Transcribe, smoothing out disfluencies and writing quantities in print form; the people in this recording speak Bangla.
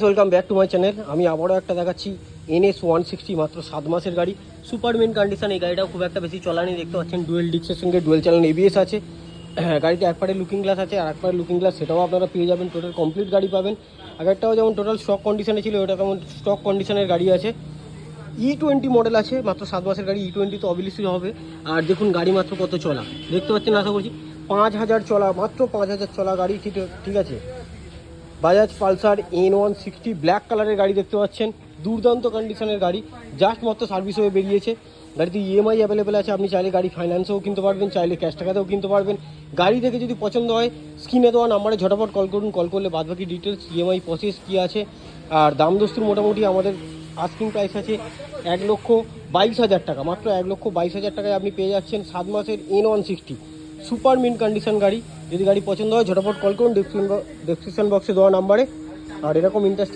Welcome back to my channel. আমি আবারও একটা দেখাচ্ছি NS 160 মাত্র 7 মাসের গাড়ি, সুপার মেন কন্ডিশন। এই গাড়িটাও খুব একটা বেশি চলানি, দেখতে পাচ্ছেন ডুয়েল ডিক্সের সঙ্গে ডুয়েল চ্যানেল ABS আছে। গাড়িতে এক পারে লুকিং গ্লাস আছে, আর এক পারে লুকিং গ্লাস সেটাও আপনারা পেয়ে যাবেন। টোটাল কমপ্লিট গাড়ি পাবেন। আগেরটাও যেমন টোটাল স্টক কন্ডিশনে ছিল, ওটা তেমন স্টক কন্ডিশনের গাড়ি আছে। E20 মডেল আছে, মাত্র 7 মাসের গাড়ি। E20 তো অবভিয়াসলি হবে। আর দেখুন গাড়ি মাত্র কত চলা, দেখতে পাচ্ছেন, আশা করছি 5000 চলা, মাত্র 5000 চলা গাড়ি। ঠিক আছে, বাজাজ পালসার N160 ব্ল্যাক কালারের গাড়ি দেখতে পাচ্ছেন। দুর্দান্ত কন্ডিশনের গাড়ি, জাস্ট মাত্র সার্ভিস হয়ে বেরিয়েছে। গাড়িতে EMI অ্যাভেলেবেল আছে, আপনি চাইলে গাড়ি ফাইন্যান্সেও কিনতে পারবেন, চাইলে ক্যাশ টাকাতেও কিনতে পারবেন। গাড়ি দেখে যদি পছন্দ হয় স্ক্রিনে দেওয়া নাম্বারে ঝটাপট কল করুন। কল করলে বাদবাকি ডিটেলস, EMI প্রসেস কী আছে আর দাম দস্তুর মোটামুটি আমাদের আস্কিং প্রাইস আছে 1,22,000 টাকা। মাত্র 1,22,000 টাকায় আপনি পেয়ে যাচ্ছেন 7 মাসের N160 সুপার মিন কন্ডিশন গাড়ি। যদি গাড়ি পছন্দ হয় ঝটাপট কল করুন ডেসক্রিপশন বক্সে দেওয়া নাম্বারে। আর এরকম ইন্টারেস্টিং